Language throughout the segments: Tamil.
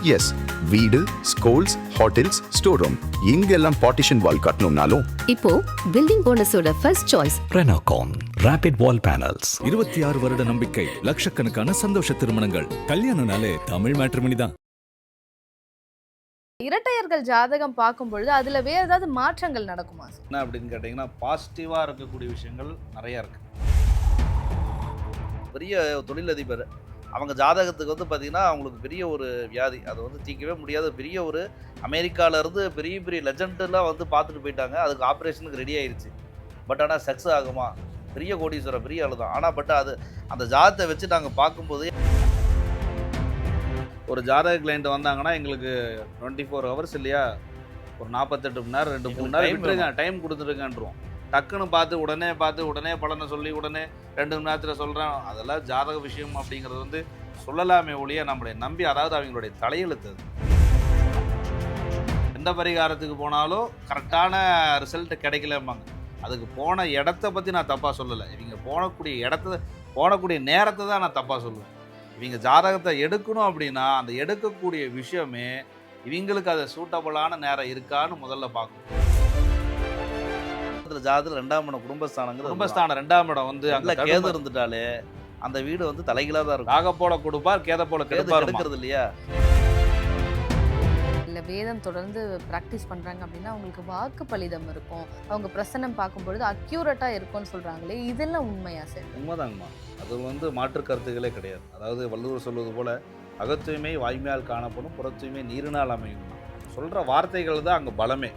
எஸ், வீடு, ஸ்கூல்ஸ், ஹோட்டல்ஸ், ஸ்டோர் ரூம் இங்கெல்லாம் பார்ட்டிஷன் வால் கட்டணும்னாலும் இப்போ பில்டிங் ஓனர்ஸோட first choice Renocon Rapid Wall Panels. 26 வருட நம்பிக்கை, லட்சக்கணக்கான சந்தோஷ திருமணங்கள். கல்யாணம்னாலே தமிழ் மேட்ரிமோனி தான். இரட்டையர்கள் ஜாதகம் பார்க்கும் பொழுது அதுல வேற ஏதாவது மாற்றங்கள் நடக்குமா சார்? என்ன அப்படின்னு கேட்டிங்கன்னா பாசிட்டிவாக இருக்கக்கூடிய விஷயங்கள் நிறையா இருக்குது. பெரிய தொழிலதிபர் அவங்க ஜாதகத்துக்கு வந்து பார்த்திங்கன்னா அவங்களுக்கு பெரிய ஒரு வியாதி, அதை வந்து தீர்க்கவே முடியாத பெரிய ஒரு அமெரிக்காவிலேருந்து பெரிய பெரிய லெஜண்டெல்லாம் வந்து பார்த்துட்டு போயிட்டாங்க. அதுக்கு ஆப்ரேஷனுக்கு ரெடி ஆயிடுச்சு. பட் ஆனால் சக்ஸஸ் ஆகுமா? பெரிய கோடீஸ்வரர், பெரிய ஆளு தான். ஆனால் பட் அது அந்த ஜாதகத்தை வச்சு நாங்கள் பார்க்கும்போது ஒரு ஜாதக கிளைண்ட் வந்தாங்கன்னா எங்களுக்கு 24 ஹவர்ஸ் இல்லையா, ஒரு 48 மணி நேரம் 2 மணி நேரம் விட்டுருங்க, டைம் கொடுத்துருங்கன்றோம். டக்குன்னு பார்த்து உடனே பலனை சொல்லி உடனே 2 மணி நேரத்தில் சொல்கிறேன். அதெல்லாம் ஜாதக விஷயம் அப்படிங்கிறது வந்து சொல்லலாமே ஒழிய நம்மளை நம்பி, அதாவது அவங்களுடைய தலையெழுத்து. எந்த பரிகாரத்துக்கு போனாலும் கரெக்டான ரிசல்ட் கிடைக்கலம்பாங்க. அதுக்கு போன இடத்த பற்றி நான் தப்பாக சொல்லலை, இவங்க போனக்கூடிய நேரத்தை தான் நான் தப்பாக சொல்லுவேன். இவங்க ஜாதகத்தை எடுக்கணும் அப்படின்னா அந்த எடுக்கக்கூடிய விஷயமே இவங்களுக்கு அது சூட்டபுளான நேரம் இருக்கான்னு முதல்ல பார்க்கணும். ஜாதகத்தில் 2ஆம் இடம் குடும்பஸ்தானம் 2ஆம் இடம் வந்து அங்கே கேது இருந்துட்டாலே அந்த வீடு வந்து தலைகளாக தான் இருக்கும். காக போல கொடுப்பார், கேத போல எடுக்கிறது இல்லையா? இல்ல வேதம் தொடர்ந்து பிராக்டிஸ் பண்றாங்க அப்படின்னா அவங்களுக்கு வாக்கு பலிதம் இருக்கும், அவங்க பிரசன்னம் பார்க்கும் பொழுது அக்யூரேட்டா இருக்கும்னு சொல்றாங்களே, இதெல்லாம் உண்மையா சார்? உண்மைதாங்கம்மா, அது வந்து மாற்று கருத்துக்களே கிடையாது. அதாவது வள்ளுவர் சொல்வது போல அகத்தூய்மை வாய்மையால் காணப்படும், புறத்தூய்மை நீரினால் அமையும். சொல்கிற வார்த்தைகள் தான் அங்கே பலமே.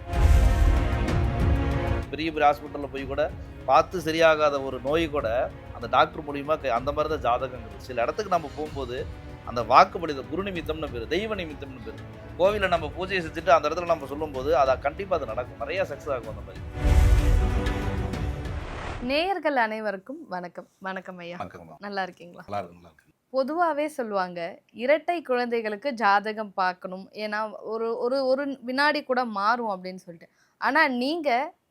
பெரிய பெரிய ஹாஸ்பிட்டலில் போய் கூட பார்த்து சரியாகாத ஒரு நோய் கூட அந்த டாக்டர் மூலியமா அந்த மாதிரி தான் ஜாதகங்கள். சில இடத்துக்கு நம்ம போகும்போது அந்த வாக்குப்படி குரு நிமித்தம்னு பேர், தெய்வ நிமித்தம்னு பேர். கோவிலில் நம்ம பூஜையை செஞ்சுட்டு அந்த இடத்துல நம்ம சொல்லும்போது அதை கண்டிப்பாக அது நடக்கும், நிறைய சக்ஸஸ் ஆகும் அந்த மாதிரி. நேயர்கள் அனைவருக்கும் வணக்கம். வணக்கம் ஐயா, நல்லா இருக்கீங்களா? நல்லா இருக்கு. பொதுவாகவே சொல்லுவாங்க இரட்டை குழந்தைகளுக்கு ஜாதகம் பார்க்கணும், ஏன்னா ஒரு ஒரு ஒரு வினாடி கூட மாறும் அப்படின்னு சொல்லிட்டு. ஆனா நீங்க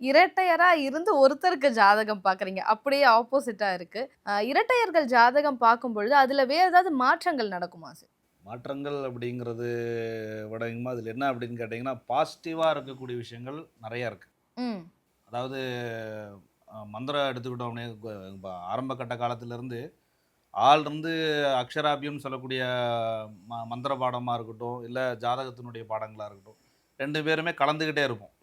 இரட்டையரா இருந்து ஒருத்தருக்கு ஜாதகம் பார்க்குறீங்க, அப்படியே ஆப்போசிட்டா இருக்கு. இரட்டையர்கள் ஜாதகம் பார்க்கும் பொழுது அதுல வேற ஏதாவது மாற்றங்கள் நடக்குமா சார்? மாற்றங்கள் அப்படிங்கிறது விடங்கம்மா, அதில் என்ன அப்படின்னு கேட்டிங்கன்னா பாசிட்டிவாக இருக்கக்கூடிய விஷயங்கள் நிறையா இருக்குது. அதாவது மந்திரம் எடுத்துக்கிட்டோம்னே ஆரம்ப கட்ட காலத்திலேருந்து ஆள்ருந்து அக்ஷராபியம் சொல்லக்கூடிய மந்திர பாடமாக இருக்கட்டும், இல்லை ஜாதகத்தினுடைய பாடங்களாக இருக்கட்டும், 2 பேருமே கலந்துக்கிட்டே இருப்போம்.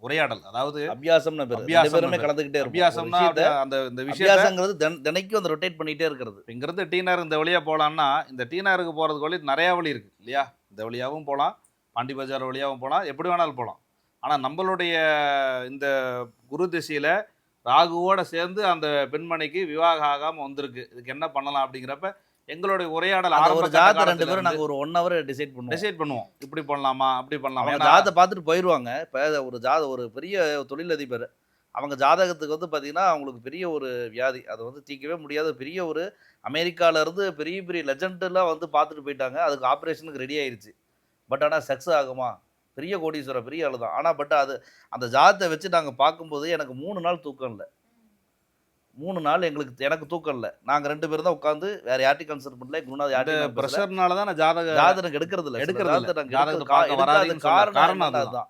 உரையாடல், அதாவது அபியாசம்னு கலந்துக்கிட்டே இருக்கும். அபியாசம்னா அந்த இந்த விஷயங்கிறது தினைக்கும் அந்த ரொட்டேட் பண்ணிகிட்டே இருக்கிறது. இங்கிறது டீனர் இந்த வழியாக போகலான்னா இந்த டீனருக்கு போகிறதுக்கு வழி நிறையா வழி இருக்குது இல்லையா? இந்த வழியாகவும் போகலாம், பாண்டி பஜார் வழியாகவும் போகலாம், எப்படி வேணாலும் போகலாம். ஆனால் நம்மளுடைய இந்த குரு திசையில் ராகுவோட சேர்ந்து அந்த பெண்மணிக்கு விவாகம் ஆகாமல் வந்திருக்கு. இதுக்கு என்ன பண்ணலாம் அப்படிங்கிறப்ப எங்களுடைய உரையாடல் ஒரு ஜாதகம் 2 பேரும் நாங்கள் ஒரு 1 hour டிசைட் பண்ணுவோம். இப்படி பண்ணலாமா அப்படி பண்ணலாமா, ஜாதகத்தை பார்த்துட்டு போயிடுவாங்க. இப்போ ஒரு பெரிய தொழிலதிபர் அவங்க ஜாதகத்துக்கு வந்து பார்த்திங்கன்னா அவங்களுக்கு பெரிய ஒரு வியாதி, அதை வந்து தீர்க்கவே முடியாத பெரிய ஒரு அமெரிக்காவிலேருந்து பெரிய பெரிய லெஜண்டெல்லாம் வந்து பார்த்துட்டு போயிட்டாங்க. அதுக்கு ஆப்ரேஷனுக்கு ரெடி ஆயிடுச்சு. பட் ஆனால் சக்ஸஸ் ஆகுமா? பெரிய கோடீஸ்வரர், பெரிய ஆளு தான். ஆனால் பட் அது அந்த ஜாதகத்தை வச்சு நாங்கள் பார்க்கும்போது எனக்கு 3 நாள் தூக்கம் இல்லை. 3 நாள் எனக்கு தூக்கம் இல்லை. நாங்கள் 2 பேரும் தான் உட்காந்து வேற யார்ட்டையும் கன்சல்ட் பண்ணல. குருநாத் யார்ட்டையும் பிரஷர்னால தான் நான் ஜாதகம் எடுக்கிறது இல்லை. காரணம் அதுதான்.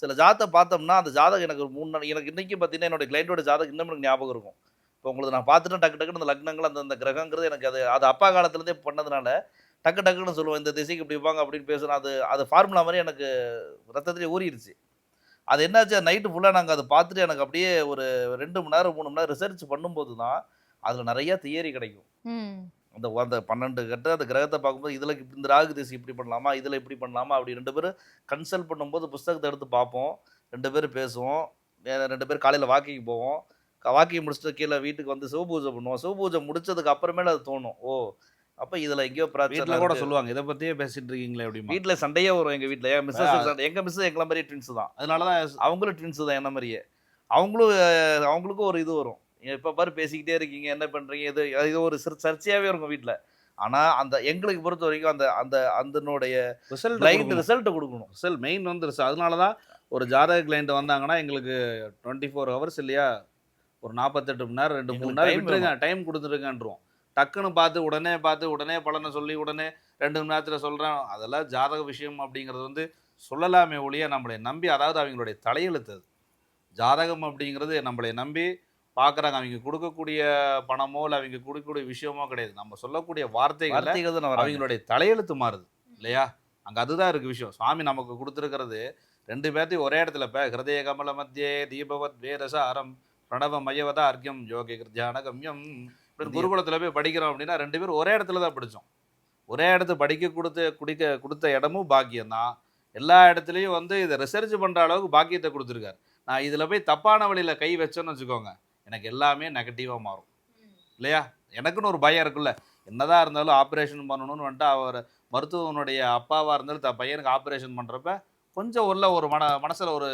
சில ஜாதகத்தை பார்த்தோம்னா அந்த ஜாதகம் எனக்கு 3 நாள், எனக்கு இன்றைக்கி பார்த்தீங்கன்னா என்னோட கிளைண்டோட ஜாதகம் இன்னும் எனக்கு ஞாபகம் இருக்கும். இப்போ உங்களுக்கு நான் பார்த்துட்டு டக்குன்னு அந்த லக்னங்கள் அந்த கிரகங்கிறது எனக்கு அது அப்பா காலத்துலேருந்தே பண்ணதுனால டக்குன்னு சொல்லுவேன், இந்த திசைக்கு இப்படி வைப்பாங்க அப்படின்னு பேசுகிறேன். அது ஃபார்முலா மாதிரி எனக்கு ரத்தத்திலே ஊறிடுச்சு. அது என்னாச்சு, நைட்டு ஃபுல்லாக நாங்கள் அதை பார்த்துட்டு எனக்கு அப்படியே ஒரு 2 மணி நேரம் 3 மணி நேரம் ரிசர்ச் பண்ணும்போது தான் அதில் நிறையா தியரி கிடைக்கும். அந்த 12 கட்ட அந்த கிரகத்தை பார்க்கும்போது இதில் இந்த ராகு திசை இப்படி பண்ணலாமா, இதில் இப்படி பண்ணலாமா அப்படி 2 பேரும் கன்சல்ட் பண்ணும்போது புஸ்தகத்தை எடுத்து பார்ப்போம், 2 பேரும் பேசுவோம், 2 பேர் காலையில் வாக்கிங் போவோம். வாக்கிங் முடிச்சுட்டு கீழே வீட்டுக்கு வந்து சிவபூஜை பண்ணுவோம். சிவபூஜை முடிச்சதுக்கு அப்புறமேல அது தோணும், ஓ அப்போ இதில் எங்கேயோ பிரச்சனை கூட சொல்லுவாங்க, இதை பற்றியே பேசிட்டு இருக்கீங்களே அப்படி. வீட்டில் சண்டையே வரும். எங்கள் வீட்டில் எங்கள் மிஸ்ஸஸ் எங்களை மாதிரியே ட்வின்ஸ் தான். அதனால தான் அவங்களும் ட்வின்ஸு தான் என்ன மாதிரியே. அவங்களுக்கும் ஒரு இது வரும், எப்போ பாரு பேசிக்கிட்டே இருக்கீங்க, என்ன பண்ணுறீங்க, இது ஒரு சர்ச்சையாகவே இருக்கும் வீட்டில். ஆனால் அந்த எங்களுக்கு பொறுத்த வரைக்கும் அதனுடைய ரிசல்ட்டை கொடுக்கணும். மெயின் வந்து அதனால தான் ஒரு ஜாதக கிளைண்ட் வந்தாங்கன்னா எங்களுக்கு 24 ஹவர்ஸ் இல்லையா, ஒரு 48 மணி நேரம் 2 3 நேரம் விட்டுருங்க, டைம் கொடுத்துருங்கன்றோம். டக்குன்னு பார்த்து உடனே பலனை சொல்லி உடனே 2 மணி நேரத்தில் சொல்கிறேன், அதெல்லாம் ஜாதக விஷயம் அப்படிங்கிறது வந்து சொல்லலாமே ஒழிய நம்மளை நம்பி, அதாவது அவங்களுடைய தலையெழுத்து அது. ஜாதகம் அப்படிங்கிறது நம்மளை நம்பி பார்க்குறாங்க. அவங்க கொடுக்கக்கூடிய பணமோ இல்லை அவங்க கொடுக்கக்கூடிய விஷயமோ கிடையாது. நம்ம சொல்லக்கூடிய வார்த்தைகள் அவங்களுடைய தலையெழுத்து மாறுது இல்லையா? அங்கே அதுதான் இருக்குது விஷயம். சுவாமி நமக்கு கொடுத்துருக்கிறது 2 பேர்த்தையும் ஒரே இடத்துல ஹிருதய கமல மத்தியே தீபவத் வேரச அறம் பிரணவ மயவதா அர்க்கியம் யோகி கிருத்தியான கம்யம் இப்படி குருகுலத்தில் போய் படிக்கிறோம் அப்படின்னா 2 பேரும் ஒரே இடத்துல தான் படித்தோம். ஒரே இடத்து கொடுத்த இடமும் பாக்கியம்தான். எல்லா இடத்துலையும் வந்து இதை ரிசர்ச் பண்ணுற அளவுக்கு பாக்கியத்தை கொடுத்துருக்காரு. நான் இதில் போய் தப்பான வழியில் கை வச்சோன்னு வச்சுக்கோங்க, எனக்கு எல்லாமே நெகட்டிவாக மாறும் இல்லையா? எனக்குன்னு ஒரு பயம் இருக்குல்ல. என்னதான் இருந்தாலும் ஆப்ரேஷன் பண்ணணும்னு வந்துட்டு அவர் மருத்துவனுடைய அப்பாவாக இருந்தாலும் பையனுக்கு ஆப்ரேஷன் பண்ணுறப்ப கொஞ்சம் ஒரு மனசில் ஒரு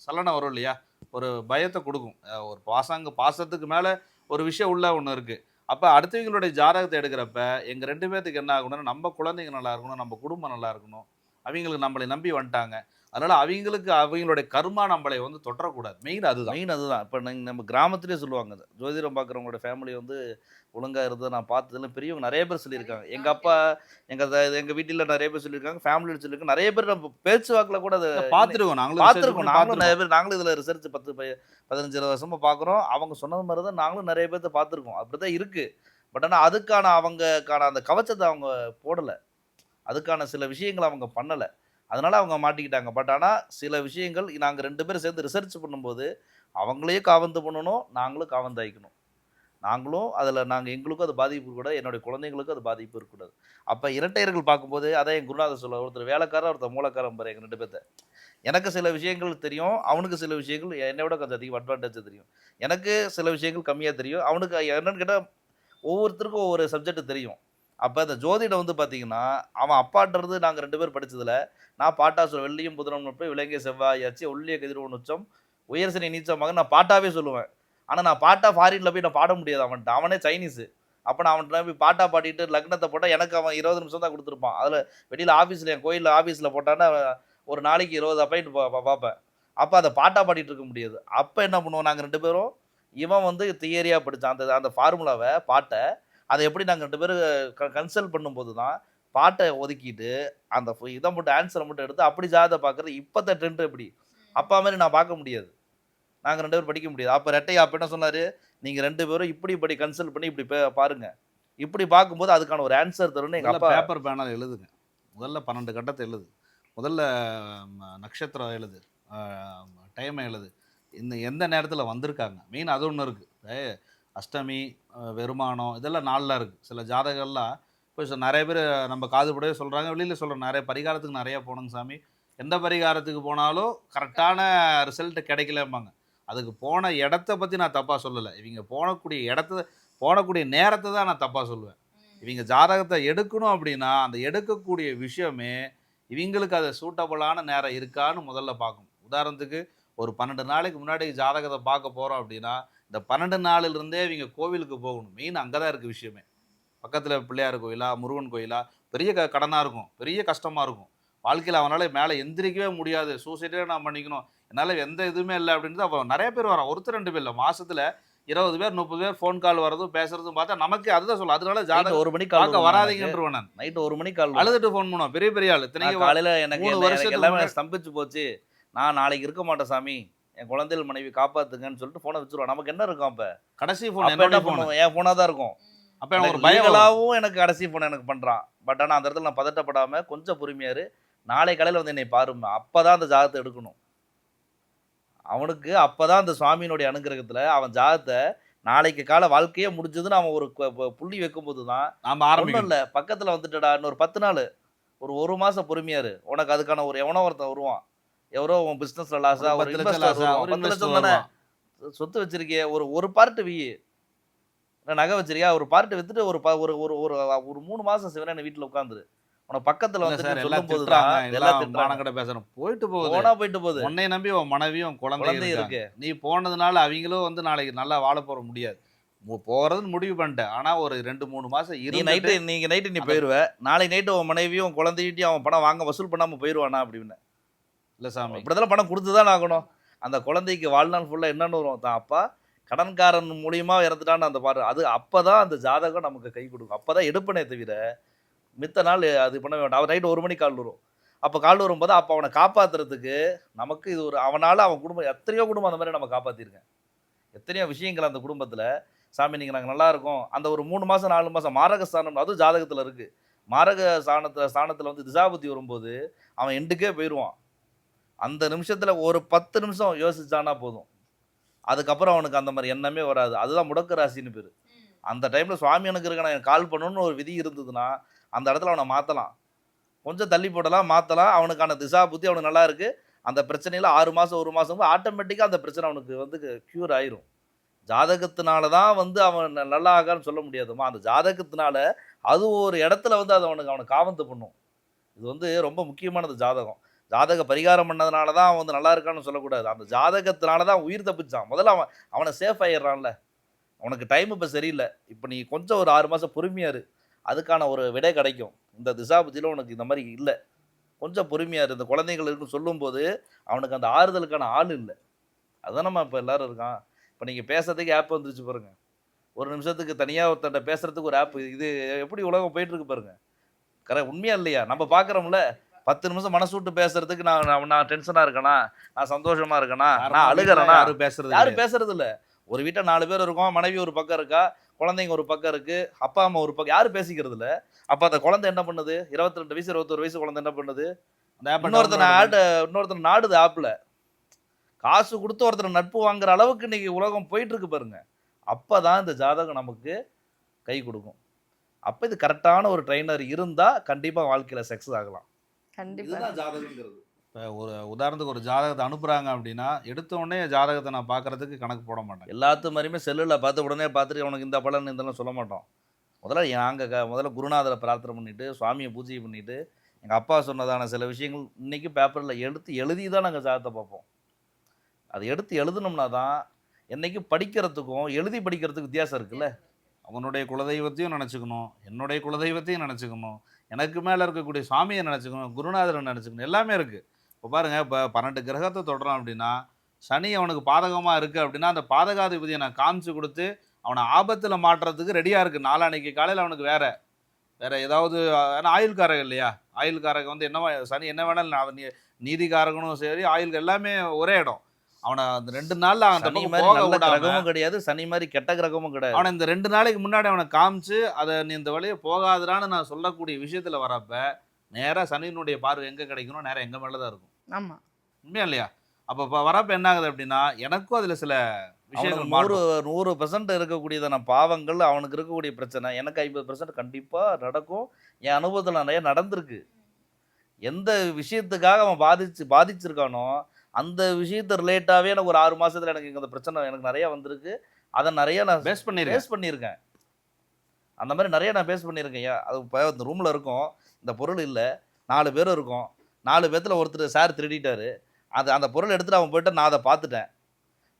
சலனம் வரும் இல்லையா? ஒரு பயத்தை கொடுக்கும். ஒரு பாசத்துக்கு மேலே ஒரு விஷயம் உள்ள ஒன்று இருக்குது. அப்போ அடுத்தவங்களுடைய ஜாதகத்தை எடுக்கிறப்ப எங்கள் 2 பேர்த்துக்கு என்ன ஆகணும்னா, நம்ம குழந்தைங்க நல்லா இருக்கணும், நம்ம குடும்பம் நல்லா இருக்கணும். அவங்களுக்கு நம்மளை நம்பி வந்துட்டாங்க, அதனால் அவங்களுடைய கர்மா நம்மளை வந்து தொட்டக்கூடாது. மெயின் அதுதான். இப்போ நம்ம கிராமத்துலேயே சொல்லுவாங்க, ஜோதிடம் பார்க்குறவங்களோட ஃபேமிலி வந்து ஒழுங்காக இருந்தது நான் பார்த்ததுல பெரியவங்க நிறைய பேர் சொல்லியிருக்காங்க. எங்கள் அப்பா எங்கள் வீட்டில் நிறைய பேர் சொல்லியிருக்காங்க, ஃபேமிலியில் சொல்லியிருக்காங்க. நிறைய பேர் நம்ம பேச்சுவாக்கில் கூட அதை பார்த்துருக்கோம். நாங்களும் நிறைய பேர் இதில் ரிசர்ச் 10-15 வருஷமாக பார்க்குறோம். அவங்க சொன்னது மாதிரி தான் நாங்களும் நிறைய பேர்த்த பார்த்துருக்கோம். அப்படி தான் இருக்குது. பட் ஆனால் அதுக்கான அந்த கவச்சத்தை அவங்க போடலை, அதுக்கான சில விஷயங்களை அவங்க பண்ணலை, அதனால் அவங்க மாட்டிக்கிட்டாங்க. பட் ஆனால் சில விஷயங்கள் நாங்கள் 2 பேரும் சேர்ந்து ரிசர்ச் பண்ணும்போது அவங்களையும் காவந்து பண்ணணும், நாங்களும் காவந்தாய்க்கணும். எங்களுக்கும் அது பாதிப்பு இருக்கக்கூடாது, என்னுடைய குழந்தைங்களுக்கும் அது பாதிப்பு இருக்கக்கூடாது. அப்போ இரட்டையர்கள் பார்க்கும்போது அதான் என் குருநாதர் சொல்ல, ஒருத்தர் வேலைக்காரர் ஒருத்தர் மூலக்காரன் பாரு. எங்கள் 2 பேர்த்த எனக்கு சில விஷயங்கள் தெரியும், அவனுக்கு சில விஷயங்கள் என்னை விட கொஞ்சம் அதிகம் அட்வான்டேஜ் தெரியும். எனக்கு சில விஷயங்கள் கம்மியாக தெரியும், அவனுக்கு என்னென்னு கேட்டால் ஒவ்வொருத்தருக்கும் ஒவ்வொரு சப்ஜெக்ட் தெரியும். அப்போ இந்த ஜோதிடம் வந்து பார்த்தீங்கன்னா, அவன் அப்பான்றது நாங்கள் 2 பேர் படித்ததில் நான் பாட்டா சொல்லுவேன். வெள்ளியும் புதனம் நட்பு விலங்கிய செவ்வாயாச்சு ஒல்லிய கதிரவன் உச்சம் உயர்சனை நீச்சமாக நான் பாட்டாவே சொல்லுவேன். ஆனால் நான் பாட்டா ஃபாரினில் போய் நான் பாட முடியாது அவன்கிட்ட, அவனே சைனீஸு. அப்போ நான் அவன்கிட்ட போய் பாட்டா பாடிட்டு லக்னத்தை போட்டால் எனக்கு அவன் 20 நிமிஷம் தான் கொடுத்துருப்பான். அதில் வெளியில் ஆஃபீஸில் என் கோயிலில் ஆஃபீஸில் போட்டான்னா ஒரு நாளைக்கு 20 அப்பாயிண்ட் பார்ப்பேன். அப்போ அதை பாட்டா பாடிட்டு இருக்க முடியாது. அப்போ என்ன பண்ணுவோம் நாங்கள் 2 பேரும், இவன் வந்து தியரியாக படித்தான் அந்த ஃபார்முலாவை பாட்டை, அதை எப்படி நாங்கள் 2 பேரும் கன்சல்ட் பண்ணும்போது தான் பாட்டை ஒதுக்கிட்டு அந்த இதை மட்டும் ஆன்சரை மட்டும் எடுத்து அப்படி ஜாதகத்தை பார்க்குறது. இப்போத்த ட்ரெண்ட் எப்படி அப்பா மாதிரி நான் பார்க்க முடியாது, நாங்கள் 2 பேரும் படிக்க முடியாது. அப்போ அப்போ என்ன சொன்னார், நீங்கள் 2 பேரும் இப்படி கன்சல்ட் பண்ணி இப்படி பாருங்கள், இப்படி பார்க்கும்போது அதுக்கான ஒரு ஆன்சர் தரும்னு எங்கள் அப்பா பேப்பர் பேனால் எழுதுங்க. முதல்ல 12 கட்டத்தை எழுது, முதல்ல நட்சத்திரம் எழுது, டைமை எழுது, எந்த நேரத்தில் வந்திருக்காங்க. மெயின் அது ஒன்று இருக்குது. அஷ்டமி வருமானம் இதெல்லாம் நாளில் இருக்குது. சில ஜாதகம்லாம் இப்போ நிறைய பேர் நம்ம காதுபடவே சொல்கிறாங்க, வெளியில் சொல்கிறோம், நிறைய பரிகாரத்துக்கு நிறையா போனோங்க சாமி, எந்த பரிகாரத்துக்கு போனாலும் கரெக்டான ரிசல்ட் கிடைக்கலம்பாங்க. அதுக்கு போன இடத்த பற்றி நான் தப்பாக சொல்லலை, இவங்க போனக்கூடிய நேரத்தை தான் நான் தப்பாக சொல்லுவேன். இவங்க ஜாதகத்தை எடுக்கணும் அப்படின்னா அந்த எடுக்கக்கூடிய விஷயமே இவங்களுக்கு அது சூட்டபுளான நேரம் இருக்கான்னு முதல்ல பார்க்கணும். உதாரணத்துக்கு ஒரு 12 நாளைக்கு முன்னாடி ஜாதகத்தை பார்க்க போகிறோம் அப்படின்னா இந்த 12 நாளிலிருந்தே இவங்க கோவிலுக்கு போகணும். மெயின் அங்கே தான் இருக்குது விஷயமே. பக்கத்தில் பிள்ளையார் கோயிலா முருகன் கோயிலா பெரிய கடனாக இருக்கும், பெரிய கஷ்டமாக இருக்கும், வாழ்க்கையில் அவனால் மேலே எந்திரிக்கவே முடியாது, சூசைடே நான் பண்ணிக்கணும், என்னால் எந்த இதுவுமே இல்லை அப்படின்றது அவன் நிறைய பேர் வரான். ஒருத்தர் 2 பேர் இல்லை, மாதத்தில் 20 பேர் 30 பேர் ஃபோன் கால் வரதும் பேசுறதும் பார்த்தா நமக்கு அதுதான் சொல்லும். அதனால ஜாதகம் 1 மணிக்கு பார்க்க வராதீங்கன்றவன் நான் நைட்டு 1 மணிக்கு கால் அழுதுட்டு ஃபோன் பண்ணுவான். பெரிய ஆள் இத்தனைக்கு காலையில் எனக்கு 3 வருஷம் எல்லாமே ஸ்தம்பிச்சு போச்சு, நான் நாளைக்கு இருக்க மாட்டேன் சாமி, என் குழந்தைகள் மனைவி காப்பாற்றுங்கன்னு சொல்லிட்டு ஃபோனை வச்சுருவான். நமக்கு என்ன இருக்கும் அப்போ கடைசி ஃபோன் என்ன பண்ணுவோம், என் ஃபோனாக தான் இருக்கும். அப்போ எனக்கு ஒரு பயங்களாவும் எனக்கு கடைசி ஃபோன் எனக்கு பண்ணுறான். பட் ஆனால் அந்த இடத்துல நான் பதட்டப்படாமல் கொஞ்சம் பொறுமையாரு, நாளை காலையில் வந்து என்னை பாருங்க, அப்போ தான் அந்த ஜாதகத்தை எடுக்கணும். அவனுக்கு அப்போ தான் அந்த சுவாமியினுடைய அனுகிரகத்தில் அவன் ஜாதகத்தை நாளைக்கு கால வாழ்க்கையே முடிஞ்சதுன்னு அவன் ஒரு புள்ளி வைக்கும்போது தான் நாம் ஆரம்பிக்கணும். இல்லை பக்கத்தில் வந்துட்டடா இன்னொரு 10 நாள் ஒரு மாதம் பொறுமையாரு, உனக்கு அதுக்கான ஒரு எவனோ ஒருத்தன் வருவான், எவரோ உன் பிஸ்னஸில் லாஸாக ஒரு 10 லட்சம் தானே சொத்து வச்சிருக்கே, ஒரு பார்ட்டு நகை வச்சிருக்கியா, ஒரு பார்ட்டு வித்துட்டு ஒரு 3 மாதம் சிவனே வீட்டில் உட்காந்துரு, உனக்கு பக்கத்தில் வந்து சொல்லும் போது பேசணும் போயிட்டு போகுது. உன்னை நம்பி உன் மனைவியும் குழந்தை இருக்கு, நீ போனதுனால அவங்களும் வந்து நாளைக்கு நல்லா வாழ போற முடியாது, போகிறதுன்னு முடிவு பண்ணிட்டேன். ஆனால் ஒரு 2-3 மாதம் நீங்கள் நைட்டு நீ போயிடுவ, நாளைக்கு நைட்டு உன் மனைவியும் குழந்தைகிட்டையும் அவன் பணம் வாங்க வசூல் பண்ணாமல் போயிடுவானா அப்படின்னு. இல்லை சாமி இப்படிதான் பணம் கொடுத்து தான் ஆகணும். அந்த குழந்தைக்கு வாழ்நாள் ஃபுல்லாக என்னென்னு வரும், தான் அப்பா கடன்காரன் மூலியமாக இறந்துட்டான்னு அந்த பாரு, அது அப்போ தான் அந்த ஜாதகம் நமக்கு கை கொடுக்கும், அப்போ தான் எடுப்பனே தவிர மித்த நாள் அது பண்ண வேண்டாம். அவன் நைட்டு 1 மணிக்கு கால் வரும். அப்போ கால் வரும்போது அப்போ அவனை காப்பாற்றுறதுக்கு நமக்கு இது ஒரு அவனால் அவன் குடும்பம் எத்தனையோ குடும்பம் அந்த மாதிரி நம்ம காப்பாற்றிருக்கேன். எத்தனையோ விஷயங்கள் அந்த குடும்பத்தில் சாமி நீங்கள் நாங்கள் நல்லா இருக்கோம். அந்த ஒரு 3 மாதம் 4 மாதம் மாரக ஸ்தானம் அதுவும் ஜாதகத்தில் இருக்குது. மாரக ஸ்தானத்தில் வந்து திசாபுத்தி வரும்போது அவன் எண்டுக்கே போயிடுவான். அந்த நிமிஷத்தில் ஒரு 10 நிமிஷம் யோசிச்சானா போதும். அதுக்கப்புறம் அவனுக்கு அந்த மாதிரி எண்ணமே வராது. அதுதான் முடக்கு ராசின்னு பேர். அந்த டைமில் சுவாமி எனக்கு இருக்க நான் கால் பண்ணணும்னு ஒரு விதி இருந்ததுன்னா அந்த இடத்துல அவனை மாற்றலாம். கொஞ்சம் தள்ளி போடலாம், மாற்றலாம். அவனுக்கான திசா புத்தி அவனுக்கு நல்லா இருக்குது. அந்த பிரச்சனையில் 6 மாதம் 1 மாதம் ஆட்டோமேட்டிக்காக அந்த பிரச்சனை அவனுக்கு வந்து க்யூர் ஆயிரும். ஜாதகத்தினால தான் வந்து அவன் நல்லா ஆகான்னு சொல்ல முடியாதுமா. அந்த ஜாதகத்தினால அது ஒரு இடத்துல வந்து அது அவனுக்கு காவந்து பண்ணும். இது வந்து ரொம்ப முக்கியமானது ஜாதகம். ஜாதக பரிகாரம் பண்ணதுனால தான் அவன் வந்து நல்லா இருக்கான்னு சொல்லக்கூடாது. அந்த ஜாதகத்தினால தான் உயிர் தப்பிச்சான். முதல்ல அவனை சேஃப் ஆயிடுறான்ல. உனக்கு டைம் இப்போ சரியில்லை, இப்போ நீ கொஞ்சம் ஒரு 6 மாதம் பொறுமையாக இரு, அதுக்கான ஒரு விடை கிடைக்கும். இந்த திசாபுத்தியில் உனக்கு இந்த மாதிரி இல்லை, கொஞ்சம் பொறுமையாக இரு. இந்த குழந்தைகள் இருக்குன்னு சொல்லும்போது அவனுக்கு அந்த ஆறுதலுக்கான ஆள் இல்லை. அதுதான் நம்ம இப்போ எல்லோரும் இருக்கான். இப்போ நீங்கள் பேசுறதுக்கு ஆப் வந்துருச்சு பாருங்க. ஒரு நிமிஷத்துக்கு தனியாக ஒருத்தட்ட பேசுகிறதுக்கு ஒரு ஆப். இது எப்படி உலகம் போயிட்டுருக்கு பாருங்க. கரெக்ட், உண்மையா இல்லையா? நம்ம பார்க்குறோம்ல 10 நிமிஷம் மனசு விட்டு பேசுறதுக்கு நான் டென்ஷனாக இருக்கேனா, நான் சந்தோஷமாக இருக்கேனா, நான் அழுகிறேனா, யாரும் பேசுறது இல்லை. ஒரு வீட்டில் 4 பேர் இருக்கோம், மனைவி ஒரு பக்கம் இருக்கா, குழந்தைங்க ஒரு பக்கம் இருக்குது, அப்பா அம்மா ஒரு பக்கம், யாரும் பேசிக்கிறது இல்லை. அப்போ அந்த குழந்தை என்ன பண்ணுது? 22 வயசு 21 வயசு குழந்தை என்ன பண்ணுது? இன்னொருத்தனை நாடுது ஆப்பில். காசு கொடுத்து ஒருத்தர் நட்பு வாங்குற அளவுக்கு இன்னைக்கு உலகம் போயிட்டு இருக்கு பாருங்க. அப்போ தான் இந்த ஜாதகம் நமக்கு கை கொடுக்கும். அப்போ இது கரெக்டான ஒரு ட்ரைனர் இருந்தால் கண்டிப்பாக வாழ்க்கையில் சக்ஸஸ் ஆகலாம். கண்டிப்பாக ஜாதகங்கிறது. இப்போ ஒரு உதாரணத்துக்கு ஒரு ஜாதகத்தை அனுப்புகிறாங்க அப்படின்னா எடுத்த உடனே ஜாதகத்தை நான் பார்க்குறதுக்கு கணக்கு போட மாட்டேன். எல்லாத்து மாதிரியுமே செல்லில் பார்த்து உடனே பார்த்துட்டு அவனுக்கு இந்த பலன் இதெல்லாம் சொல்ல மாட்டோம். முதல்ல குருநாதரை பிரார்த்தனை பண்ணிவிட்டு சுவாமியை பூஜை பண்ணிவிட்டு எங்கள் அப்பா சொன்னதான சில விஷயங்கள் இன்றைக்கி பேப்பரில் எழுதி தான் நாங்கள் ஜாதகத்தை பார்ப்போம். அதை எடுத்து எழுதுனோம்னா தான் என்றைக்கும் படிக்கிறதுக்கும் எழுதி படிக்கிறதுக்கு வித்தியாசம் இருக்குல்ல. அவனுடைய குலதெய்வத்தையும் நினச்சிக்கணும், என்னுடைய குலதெய்வத்தையும் நினச்சிக்கணும், எனக்கு மேலே இருக்கக்கூடிய சுவாமியை நினச்சிக்கணும், குருநாதரை நினச்சிக்கணும், எல்லாமே இருக்குது. இப்போ பாருங்கள், இப்போ 12 கிரகத்தை தொடுறான் அப்படின்னா சனி அவனுக்கு பாதகமாக இருக்குது அப்படின்னா அந்த பாதகாதிபதியை நான் காமிச்சு கொடுத்து அவனை ஆபத்தில் மாட்டுறதுக்கு ரெடியாக இருக்குது. நாளான்னைக்கு காலையில் அவனுக்கு வேறு ஏதாவது, ஆனால் ஆயுள்காரகம் இல்லையா, ஆயுள்காரகம் வந்து என்னவா சனி என்ன வேணாலும் அவன் நீதிகாரகனும் சரி ஆயுள் எல்லாமே ஒரே இடம். அவனை அந்த 2 நாளில் அந்த கிரகமும் கிடையாது, சனி மாதிரி கெட்ட கிரகமும் கிடையாது. அவனை இந்த 2 நாளைக்கு முன்னாடி அவனை காமிச்சு அதை நீ இந்த வழியை போகாதுடான்னு நான் சொல்லக்கூடிய விஷயத்தில் வரப்ப நேராக சனியினுடைய பார்வை எங்கே கிடைக்கணும், நேராக எங்கள் மேலே தான் இருக்கும். ஆமாம், உண்மையா இல்லையா? அப்போ வரப்போ என்ன ஆகுது அப்படின்னா எனக்கும் அதில் சில விஷயங்கள் 100% இருக்கக்கூடியதான பாவங்கள் அவனுக்கு இருக்கக்கூடிய பிரச்சனை எனக்கு 50% கண்டிப்பாக நடக்கும். என் அனுபவத்தில் நிறைய நடந்திருக்கு. எந்த விஷயத்துக்காக அவன் பாதிச்சிருக்கானோ அந்த விஷயத்தை ரிலேட்டாகவே எனக்கு ஒரு 6 மாதத்தில் எனக்கு இந்த பிரச்சனை எனக்கு நிறையா வந்திருக்கு. அதை நிறைய நான் பேஸ் பண்ணியிருக்கேன். அந்த மாதிரி நிறைய நான் பேஸ் பண்ணியிருக்கேன். அது இப்போ இந்த ரூமில் இருக்கும், இந்த பொருள் இல்லை, 4 பேர் இருக்கும், 4 பேர்த்தில் ஒருத்தர் சார் திருடிட்டார், அந்த பொருள் எடுத்துகிட்டு அவன் போய்ட்டு நான் அதை பார்த்துட்டேன்.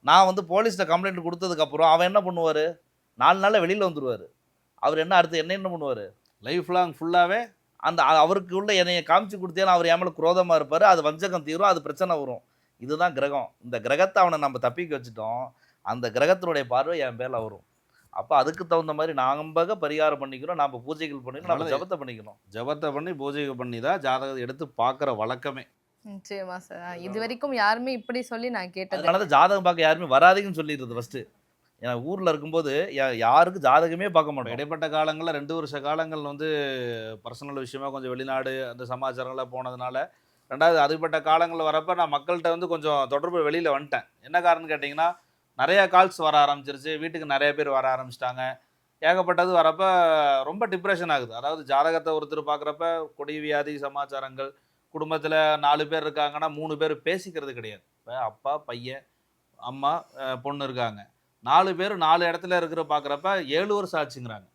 நான் வந்து போலீஸில் கம்ப்ளைண்ட் கொடுத்ததுக்கப்புறம் அவன் என்ன பண்ணுவார், 4 நாளில் வெளியில் வந்துடுவார். அவர் அடுத்து என்ன பண்ணுவார், லைஃப் லாங் ஃபுல்லாகவே அவருக்கு உள்ள என்னையை காமிச்சு கொடுத்தேன்னு அவர் ஏமல குரோதமாக இருப்பார். அது வஞ்சகம் தீரும், அது பிரச்சனை வரும். இதுதான் கிரகம். இந்த கிரகத்தை அவனை நம்ம தப்பிக்க வச்சுட்டோம், அந்த கிரகத்தினுடைய பார்வை என் பேரில் வரும். அப்போ அதுக்கு தகுந்த மாதிரி நாங்கள் பரிகாரம் பண்ணிக்கிறோம், நம்ம பூஜைகள் பண்ணிக்கிறோம், நம்ம ஜபத்தை பண்ணிக்கணும். ஜபத்தை பண்ணி பூஜைகள் பண்ணி தான் ஜாதகத்தை எடுத்து பார்க்குற வழக்கமே. நிச்சயமா சார். இது வரைக்கும் யாருமே இப்படி சொல்லி நான் கேட்டது. அதனால தான் ஜாதகம் பார்க்க யாருமே வராதுன்னு சொல்லிடுறது ஃபஸ்ட்டு. ஏன்னா ஊரில் இருக்கும்போது யாருக்கும் ஜாதகமே பார்க்க மாட்டோம். இடைப்பட்ட காலங்களில் 2 வருஷ காலங்கள் வந்து பர்சனல் விஷயமா கொஞ்சம் வெளிநாடு அந்த சமாச்சாரங்களாக போனதுனால, 2வது அதுபட்ட காலங்களில் வரப்போ நான் மக்கள்கிட்ட வந்து கொஞ்சம் தொடர்பு வெளியில் வந்துட்டேன். என்ன காரணம்னு கேட்டிங்கன்னா நிறையா கால்ஸ் வர ஆரம்பிச்சிருச்சு, வீட்டுக்கு நிறைய பேர் வர ஆரம்பிச்சிட்டாங்க, ஏகப்பட்டது வரப்போ ரொம்ப டிப்ரெஷன் ஆகுது. அதாவது ஜாதகத்தை ஒருத்தர் பார்க்குறப்ப கொடி வியாதி சமாச்சாரங்கள், குடும்பத்தில் 4 பேர் இருக்காங்கன்னா 3 பேர் பேசிக்கிறது கிடையாது. இப்போ அப்பா பையன் அம்மா பொண்ணு இருக்காங்க, 4 பேர் 4 இடத்துல இருக்கிற பார்க்குறப்ப 7 வருஷம் ஆச்சுங்கிறாங்க.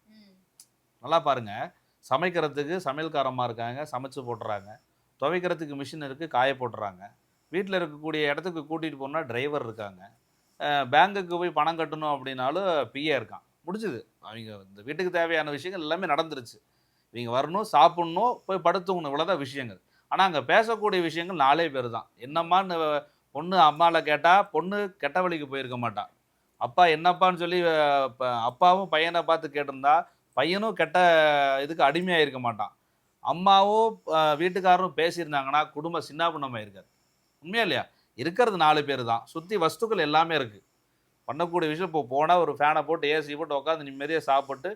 நல்லா பாருங்கள், சமைக்கிறதுக்கு சமையல்காரமாக இருக்காங்க, சமைச்சு போட்டுறாங்க, துவைக்கிறதுக்கு மிஷின் இருக்குது, காய போட்டுறாங்க, வீட்டில் இருக்கக்கூடிய இடத்துக்கு கூட்டிகிட்டு போனால் டிரைவர் இருக்காங்க, பேங்குக்கு போய் பணம் கட்டணும் அப்படின்னாலும் பிஏ இருக்கான். முடிச்சுது. அவங்க இந்த வீட்டுக்கு தேவையான விஷயங்கள் எல்லாமே நடந்துருச்சு. இவங்க வரணும், சாப்பிட்ணும், போய் படுத்துக்கணும், இவ்வளோதான் விஷயங்கள். ஆனால் அங்கே பேசக்கூடிய விஷயங்கள் 4 பேர் தான். என்னம்மான்னு பொண்ணு அம்மாவில் கேட்டால் பொண்ணு கெட்ட வழிக்கு போயிருக்க மாட்டான். அப்பா என்னப்பான்னு சொல்லி அப்பாவும் பையனை பார்த்து கேட்டிருந்தா பையனும் கெட்ட இதுக்கு அடிமையாக இருக்க மாட்டான். அம்மாவும் வீட்டுக்காரரும் பேசியிருந்தாங்கன்னா குடும்பம் சின்னாபின்னமாக இருக்காது. உண்மையா இல்லையா? இருக்கிறது 4 பேர் தான். சுற்றி வஸ்துக்கள் எல்லாமே இருக்குது. பண்ணக்கூடிய விஷயம் இப்போ போனால் ஒரு ஃபேனை போட்டு ஏசி போட்டு உட்காந்து நிம்மதியாக சாப்பிட்டு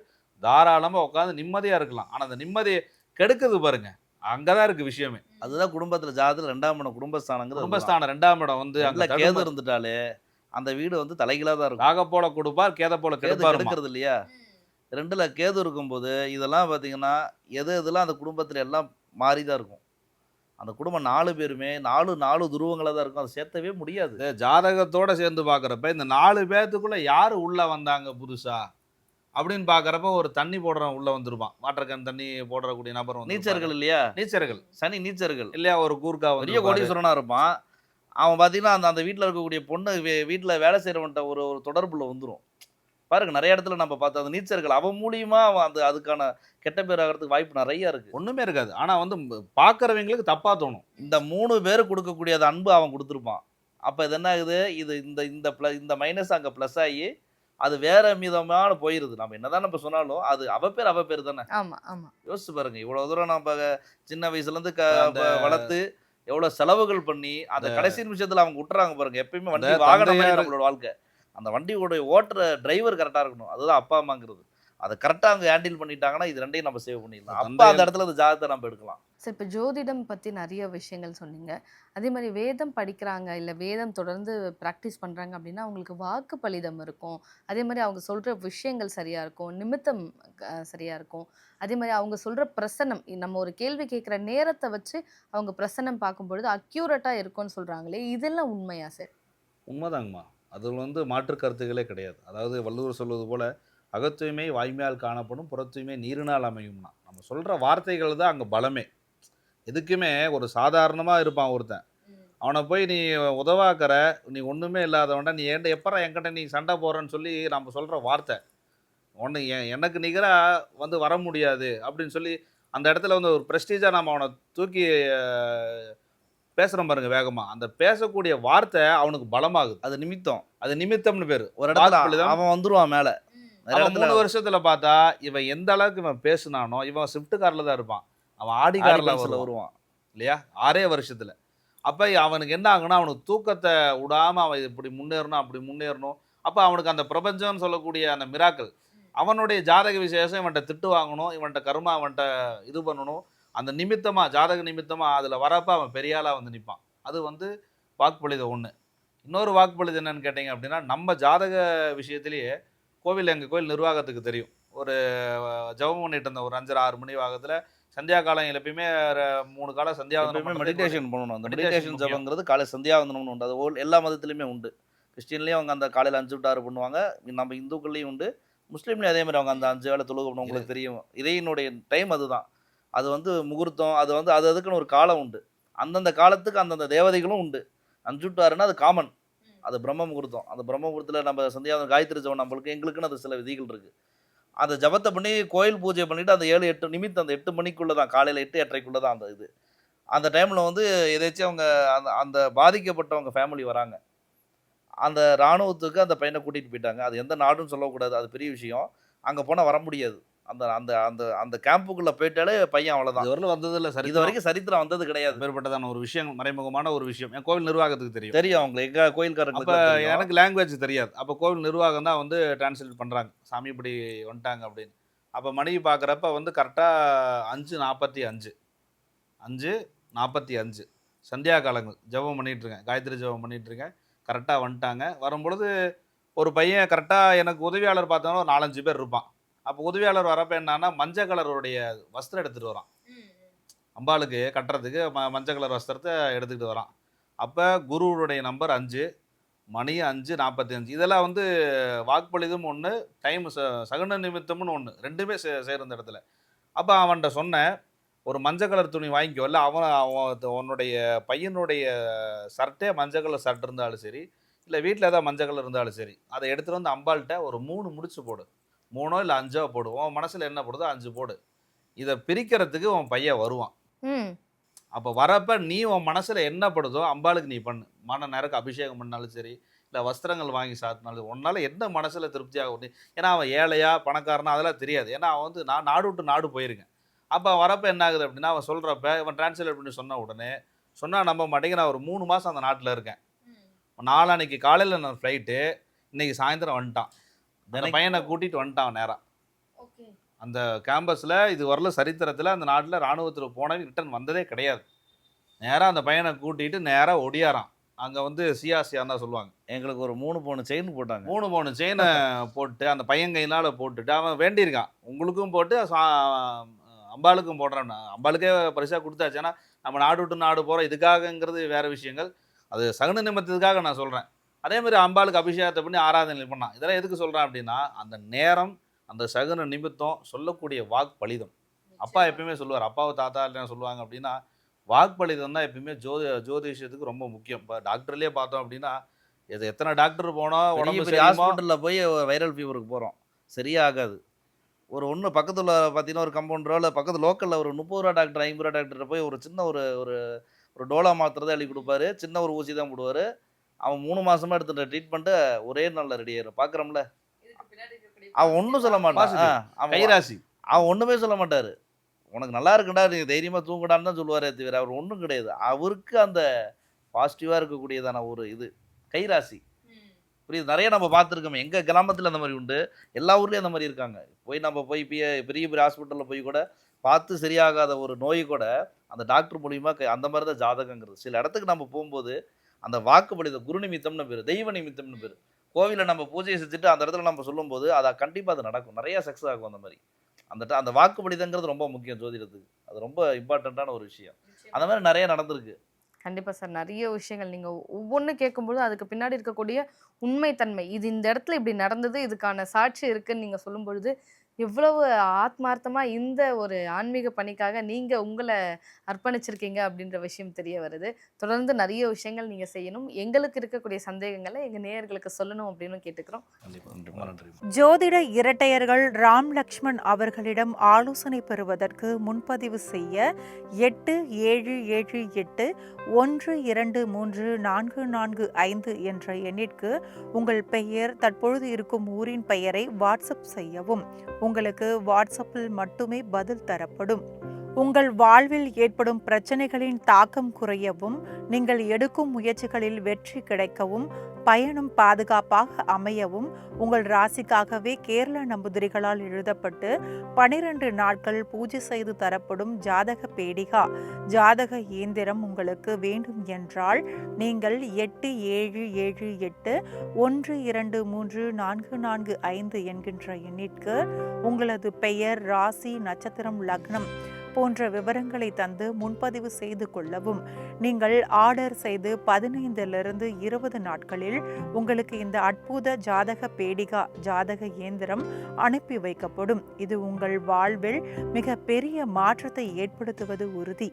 தாராளமாக உட்காந்து நிம்மதியாக இருக்கலாம். ஆனால் அந்த நிம்மதியை கெடுக்குது பாருங்க, அங்கே தான் இருக்குது விஷயமே. அதுதான் குடும்பத்துல ஜாதத்துல 2ஆம் இடம் குடும்பஸ்தானங்கிறது. குடும்பஸ்தானம் 2ஆம் இடம் வந்து அதுல அங்கே கேது இருந்துட்டாலே அந்த வீடு வந்து தலைகீழா தான் இருக்கும். காக போல கொடுப்பார், கேதை போல கேது கெடுப்பார். கெடுக்கிறது இல்லையா? 2ல கேது இருக்கும்போது இதெல்லாம் பார்த்தீங்கன்னா எதெல்லாம் அந்த குடும்பத்துல எல்லாம் மாறி தான் இருக்கும். அந்த குடும்பம் 4 பேருமே 4 துருவங்களா தான் இருக்கும். அதை சேர்த்தவே முடியாது. ஜாதகத்தோட சேர்ந்து பார்க்குறப்ப இந்த 4 பேர்த்துக்குள்ள யார் உள்ள வந்தாங்க புதுசா அப்படின்னு பார்க்குறப்ப ஒரு தண்ணி போடுறவன் உள்ள வந்திருப்பான். வாட்டர் கேன் தண்ணி போடக்கூடிய நபர் வந்து நீச்சர்கள் இல்லையா? நீச்சர்கள் சனி நீச்சர்கள். இல்லையா? ஒரு கூர்க்கா பெரிய வந்து கோடீஸ்வரனா இருப்பான். அவன் பார்த்தீங்கன்னா அந்த அந்த வீட்டில் இருக்கக்கூடிய பொண்ணு வீட்டில் வேலை செய்கிறவன்ட்ட ஒரு ஒரு தொடர்புல வந்துடும். பாருங்க நிறைய இடத்துல நம்ம பார்த்தோம் அந்த நீச்சர்கள் அவன் மூலியமா அவன் அதுக்கான கெட்ட பேர் ஆகிறதுக்கு வாய்ப்பு நிறைய இருக்கு. ஒண்ணுமே இருக்காது. ஆனா வந்து பார்க்குறவங்களுக்கு தப்பா தோணும். இந்த 3 பேர் கொடுக்கக்கூடிய அந்த அன்பு அவன் கொடுத்துருப்பான். அப்போ இது என்ன ஆகுது? இது இந்த இந்த இந்த மைனஸ் அங்கே ப்ளஸ் ஆகி அது வேற மீதமான போயிருது. நம்ம என்னதான் நம்ம சொன்னாலும் அது அவ பேர் தானே. ஆமா ஆமா. யோசிச்சு பாருங்க, இவ்வளவு தூரம் நம்ம சின்ன வயசுல இருந்து அந்த வளர்த்து எவ்வளவு செலவுகள் பண்ணி அந்த கடைசி நிமிஷத்துல அவங்க விட்டுறாங்க பாருங்க. எப்பயுமே வண்டி அந்த வாகனம் மாதிரி தந்தையார் நம்மளோட வாழ்க்கை. அந்த வண்டியோட ஓட்டுற டிரைவர் கரெக்டா இருக்கணும். அதுதான் அப்பா அம்மாங்கிறது. அதை கரெக்டா அவங்க ஹேண்டில் பண்ணிட்டாங்கன்னா இது ரெண்டையும் நம்ம சேவ் பண்ணிடலாம். அப்ப அந்த இடத்துல அந்த ஜாதகத்தை நம்ம எடுக்கலாம். சரி, இப்போ ஜோதிடம் பற்றி நிறைய விஷயங்கள் சொன்னீங்க. அதே மாதிரி வேதம் படிக்கிறாங்க இல்லை வேதம் தொடர்ந்து ப்ராக்டிஸ் பண்ணுறாங்க அப்படின்னா அவங்களுக்கு வாக்கு பலிதம் இருக்கும். அதே மாதிரி அவங்க சொல்கிற விஷயங்கள் சரியாக இருக்கும், நிமித்தம் சரியாக இருக்கும். அதே மாதிரி அவங்க சொல்கிற பிரசனம், நம்ம ஒரு கேள்வி கேட்குற நேரத்தை வச்சு அவங்க பிரசனம் பார்க்கும்பொழுது அக்யூரேட்டாக இருக்கும்னு சொல்கிறாங்களே, இதெல்லாம் உண்மையா சார்? உண்மைதாங்கம்மா. அதில் வந்து மாற்று கருத்துக்களே கிடையாது. அதாவது வள்ளுவர் சொல்வது போல அகத்தூய்மை வாய்மையால் காணப்படும், புறத்தூய்மை நீரினால் அமையும்னா நம்ம சொல்கிற வார்த்தைகள் தான் அங்கே பலமே. எதுக்குமே ஒரு சாதாரணமாக இருப்பான் ஒருத்தன், அவனை போய் நீ உதவாக்கிற, நீ ஒன்றுமே இல்லாதவன்டா, நீ எப்பறம் என்கிட்ட நீ சண்டை போடுறன்னு சொல்லி நம்ம சொல்கிற வார்த்தை ஒன்று எனக்கு நிகராக வந்து வர முடியாது அப்படின்னு சொல்லி அந்த இடத்துல வந்து ஒரு ப்ரெஸ்டீஜாக நம்ம அவனை தூக்கி பேசுகிறோம் பாருங்க வேகமாக. அந்த பேசக்கூடிய வார்த்தை அவனுக்கு பலமாகுது. அது நிமித்தம். அது நிமித்தம்னு பேர். ஒரு இடத்துல அவன் வந்துருவான் மேல. அவன் 3 வருஷத்துல பார்த்தா இவன் எந்த அளவுக்கு இவன் பேசுனானோ, இவன் ஸ்விஃப்ட் கார்ல தான் இருப்பான், அவன் ஆடி கார்ல வருவான் இல்லையா 6 வருஷத்துல. அப்ப அவனுக்கு என்ன ஆகுனா, அவனுக்கு தூக்கத்தை விடாம அவன் இப்படி முன்னேறணும் அப்படி முன்னேறணும். அப்ப அவனுக்கு அந்த பிரபஞ்சம்னு சொல்லக்கூடிய அந்த மிராக்கள், அவனுடைய ஜாதக விசேஷம் இவன்கிட்ட திட்டு வாங்கணும், இவன்கிட்ட கர்மா அவன்கிட்ட இது பண்ணணும், அந்த நிமித்தமா ஜாதக நிமித்தமா அதுல வரப்ப அவன் பெரிய ஆளா வந்து நிற்பான். அது வந்து வாக்குப்பளிதம் ஒன்று. இன்னொரு வாக்குப்பளிதம் என்னன்னு கேட்டீங்க அப்படின்னா, நம்ம ஜாதக விஷயத்திலேயே எங்கள் கோயில் நிர்வாகத்துக்கு தெரியும். ஒரு ஜபம் பண்ணிட்டு இருந்த ஒரு 5:30 6 மணி வாகத்தில் சந்தியா காலம் எப்பயுமே 3 காலம் சந்தியாவந்தனம் மெடிடேஷன் பண்ணணும். அந்த மெடிடேஷன் ஜபங்கிறது காலை சந்தியாவந்தனம்னு உண்டு. அது எல்லா மதத்துலையுமே உண்டு. கிறிஸ்டின்லேயும் அவங்க அந்த காலையில் 5 to 6 பண்ணுவாங்க. நம்ம இந்துக்கள்லையும் உண்டு, முஸ்லீம்லேயும் அதே மாதிரி அவங்க அந்த 5 வேளை தொழுகை பண்ணுவோம். உங்களுக்கு தெரியும், இறையினுடைய டைம் அதுதான். அது வந்து முகூர்த்தம், அது வந்து அதுக்குன்னு ஒரு காலம் உண்டு. அந்தந்த காலத்துக்கு அந்தந்த தேவதைகளும் உண்டு. 5 to 6னா அது காமன், அது பிரம்ம முகூர்த்தம். அந்த பிரம்ம முகூர்த்தத்தில் நம்ம சந்தியாவந்தனம் காயத்ரி ஜபம் நம்மளுக்கு எங்களுக்குன்னு அது சில விதிகள் இருக்குது. அந்த ஜபத்தை பண்ணி கோயில் பூஜை பண்ணிவிட்டு அந்த 7 8 நிமித்தம் அந்த 8 மணிக்குள்ளே தான், காலையில் 8 8:30 தான் அந்த இது. அந்த டைமில் வந்து எதாச்சும் அவங்க அந்த அந்த பாதிக்கப்பட்டவங்க ஃபேமிலி வராங்க, அந்த இராணுவத்துக்கு அந்த பையனை கூட்டிகிட்டு போயிட்டாங்க. அது எந்த நாடுன்னு சொல்லக்கூடாது, அது பெரிய விஷயம். அங்கே போனால் வர முடியாது. அந்த அந்த அந்த அந்த கேம்புக்குள்ளே போயிட்டாலே பையன் அவ்வளோதான். இதுவரையிலும் வந்ததில்லை சார், இது வரைக்கும் சரித்திரம் வந்தது கிடையாது. வேறுபட்டதான ஒரு விஷயம், மறைமுகமான ஒரு விஷயம். என் கோவில் நிர்வாகத்துக்கு தெரியும் அவங்க எங்கள் கோயில்காரங்க. அப்போ எனக்கு லாங்குவேஜ் தெரியாது. அப்போ கோவில் நிர்வாகம் தான் வந்து டிரான்ஸ்லேட் பண்ணுறாங்க, சாமி இப்படி வந்துட்டாங்க அப்படின்னு. அப்போ மனைவி பார்க்குறப்ப வந்து கரெக்டாக 5:45 சந்தியா காலங்கள் ஜபம் பண்ணிகிட்ருக்கேன், காயத்ரி ஜபம் பண்ணிகிட்ருக்கேன். கரெக்டாக வந்துட்டாங்க. வரும்பொழுது ஒரு பையன் கரெக்டாக எனக்கு உதவியாளர் பார்த்தோன்னா ஒரு 4 5 பேர் இருப்பான். அப்போ உதவியாளர் வரப்போ என்னன்னா, மஞ்சள் கலருடைய வஸ்திரம் எடுத்துகிட்டு வரான், அம்பாளுக்கு கட்டுறதுக்கு மஞ்சள் கலர் வஸ்திரத்தை எடுத்துக்கிட்டு வரான். அப்போ குருவுடைய நம்பர் 5, மணி 5:45. இதெல்லாம் வந்து வாக்குப்பளிதம் ஒன்று, டைம் சகுன நிமித்தம்னு ஒன்று, ரெண்டுமே சேர்ந்த இடத்துல. அப்போ அவன்கிட்ட சொன்னேன், ஒரு மஞ்சள் கலர் துணி வாங்கிக்கோ, இல்லை அவனுடைய பையனுடைய ஷர்ட்டே மஞ்சள் கலர் ஷர்ட் இருந்தாலும் சரி, இல்லை வீட்டில் ஏதாவது மஞ்சள் கலர் இருந்தாலும் சரி, அதை எடுத்துகிட்டு வந்து அம்பாள்கிட்ட ஒரு 3 முடிச்சு போடு, 3 இல்லை 5 போடு, உன் மனசில் என்ன போடுதோ 5 போடு. இதை பிரிக்கிறதுக்கு உன் பையன் வருவான். அப்போ வரப்ப நீ உன் மனசில் என்ன படுதோ அம்பாளுக்கு நீ பண்ணு. மன நேரக்கு அபிஷேகம் பண்ணாலும் சரி, இல்லை வஸ்திரங்கள் வாங்கி சாத்தினாலும், உன்னால் என்ன மனசில் திருப்தியாக. ஏன்னா அவன் ஏழையா பணக்காரனா அதெல்லாம் தெரியாது. ஏன்னா அவன் வந்து நான் நாடு விட்டு நாடு போயிருக்கேன். அப்போ வரப்போ என்ன ஆகுது அப்படின்னா அவன் சொல்கிறப்ப இவன் டிரான்ஸ்லேட் பண்ணி சொன்ன உடனே சொன்னால் நம்ப மாட்டேங்க, நான் ஒரு 3 மாதம் அந்த நாட்டில் இருக்கேன். நாளான்னைக்கு காலையில் நான் ஃப்ளைட்டு, இன்னைக்கு சாயந்தரம் வந்துட்டான். அந்த பையனை கூட்டிகிட்டு வந்துட்டான் நேராக. அந்த கேம்பஸில் இது வரல சரித்திரத்தில் அந்த நாட்டில் இராணுவத்தில் போனவன் ரிட்டர்ன் வந்ததே கிடையாது. நேராக அந்த பையனை கூட்டிகிட்டு நேராக ஒடியாரான். அங்கே வந்து சியாசியான்னு தான் சொல்லுவாங்க. எங்களுக்கு ஒரு 3 பவுன் செயின் போட்டாங்க. 3 பவுன் செயினை போட்டு அந்த பையன் கையினால் போட்டுட்டு அவன் வேண்டியிருக்கான், உங்களுக்கும் போட்டு அம்பாளுக்கும் போடுறான்னா. அம்பாளுக்கே பரிசாக கொடுத்தாச்சு. ஏன்னா நம்ம நாடு விட்டு நாடு போகிறோம் இதுக்காகங்கிறது வேறு விஷயங்கள். அது சகுன நிமித்தத்துக்காக நான் சொல்கிறேன். அதேமாதிரி அம்பாளுக்கு அபிஷேகத்தை பண்ணி ஆராதனை பண்ணான். இதெல்லாம் எதுக்கு சொல்கிறேன் அப்படின்னா, அந்த நேரம், அந்த சகுன நிமித்தம், சொல்லக்கூடிய வாக்பளிதம். அப்பா எப்பயுமே சொல்லுவார், அப்பாவை தாத்தா இல்லைன்னு சொல்லுவாங்க அப்படின்னா, வாக்பளிதம் தான் எப்பயுமே ஜோதிஷத்துக்கு ரொம்ப முக்கியம். இப்போ டாக்டர்லேயே பார்த்தோம் அப்படின்னா, இது எத்தனை டாக்டர் போனோம், உடம்பு ஹாஸ்பிட்டலில் போய் வைரல் ஃபீவருக்கு போகிறோம், சரியாகாது. ஒன்று பக்கத்தில் பார்த்தீங்கன்னா ஒரு கம்பவுண்டரோ இல்லை பக்கத்து லோக்கலில் ஒரு 30 ரூபா டாக்டர் 50 ரூபா டாக்டர் போய் ஒரு சின்ன ஒரு ஒரு டோலா மாத்திரை தான் எழுதி கொடுப்பாரு, சின்ன ஒரு ஊசி தான் போடுவார். அவன் 3 மாதமாக எடுத்துகிட்ட ட்ரீட்மெண்ட்டு ஒரே நாளில் ரெடி ஆயிடும். பார்க்குறோம்ல, அவன் ஒன்றும் சொல்ல மாட்டான். கைராசி அவன் ஒன்றுமே சொல்ல மாட்டார். உனக்கு நல்லா இருக்குண்டா, நீங்கள் தைரியமாக தூங்குடான்னு தான் சொல்லுவாரே தவிர அவர் ஒன்றும் கிடையாது. அவருக்கு அந்த பாசிட்டிவாக இருக்கக்கூடியதான ஒரு இது கைராசி. புரியுது? நிறைய நம்ம பார்த்துருக்கோம். எங்கள் கிராமத்தில் அந்த மாதிரி உண்டு, எல்லா ஊர்லேயும் அந்த மாதிரி இருக்காங்க. நம்ம போய் பெரிய பெரிய ஹாஸ்பிட்டலில் போய் கூட பார்த்து சரியாகாத ஒரு நோய் கூட அந்த டாக்டர் மூலிமா அந்த மாதிரி தான் ஜாதகங்கிறது. சில இடத்துக்கு நம்ம போகும்போது அந்த வாக்குப்படி குரு நிமித்தம்னு பேர், தெய்வ நிமித்தம்னு பேர். கோவிலில் நம்ம பூஜையை செஞ்சுட்டு அந்த இடத்துல நம்ம சொல்லும்போது அதை கண்டிப்பாக அது நடக்கும், நிறையா சக்ஸஸ் ஆகும். அந்த மாதிரி அந்த வாக்குப்படிதங்கிறது ரொம்ப முக்கியம் ஜோதிடத்துக்கு. அது ரொம்ப இம்பார்ட்டண்ட்டான ஒரு விஷயம். அந்த மாதிரி நிறைய நடந்திருக்கு. கண்டிப்பாக சார். நிறைய விஷயங்கள் நீங்கள் ஒவ்வொன்றும் கேட்கும்போது அதுக்கு பின்னாடி இருக்கக்கூடிய உண்மைத்தன்மை, இது இந்த இடத்துல இப்படி நடந்தது, இதுக்கான சாட்சி இருக்குன்னு நீங்கள் சொல்லும் பொழுது எவ்வளவு ஆத்மார்த்தமாக இந்த ஒரு ஆன்மீக பணிக்காக நீங்கள் உங்களை அர்ப்பணிச்சிருக்கீங்க அப்படின்ற விஷயம் தெரிய வருது. தொடர்ந்து நிறைய விஷயங்கள் நீங்கள் செய்யணும். எங்களுக்கு இருக்கக்கூடிய சந்தேகங்களை எங்கள் நேயர்களுக்கு சொல்லணும் அப்படின்னு கேட்டுக்கிறோம். ஜோதிட இரட்டையர்கள் ராம் லக்ஷ்மண் அவர்களிடம் ஆலோசனை பெறுவதற்கு முன்பதிவு செய்ய 8778123445 என்ற எண்ணிற்கு உங்கள் பெயர், தற்பொழுது இருக்கும் ஊரின் பெயரை வாட்ஸ்அப் செய்யவும். உங்களுக்கு வாட்ஸ்அப்பில் மட்டுமே பதில் தரப்படும். உங்கள் வாழ்வில் ஏற்படும் பிரச்சனைகளின் தாக்கம் குறையவும், நீங்கள் எடுக்கும் முயற்சிகளில் வெற்றி கிடைக்கவும், பயணம் பாதுகாப்பாக அமையவும் உங்கள் ராசிக்காகவே கேரள நம்பூதிரிகளால் எழுதப்பட்டு 12 நாட்கள் பூஜை செய்து தரப்படும் ஜாதக பேடிகா, ஜாதக இயந்திரம் உங்களுக்கு வேண்டும் என்றால் நீங்கள் 8778123445 என்கின்ற எண்ணிற்கு உங்களது பெயர், ராசி, நட்சத்திரம், லக்னம் போன்ற விவரங்களை தந்து முன்பதிவு செய்து கொள்ளவும். நீங்கள் ஆர்டர் செய்து 15 to 20 நாட்களில் உங்களுக்கு இந்த அற்புத ஜாதக பேடிகா, ஜாதக இயந்திரம் அனுப்பி வைக்கப்படும். இது உங்கள் வாழ்வில் மிக பெரிய மாற்றத்தை ஏற்படுத்துவது உறுதி.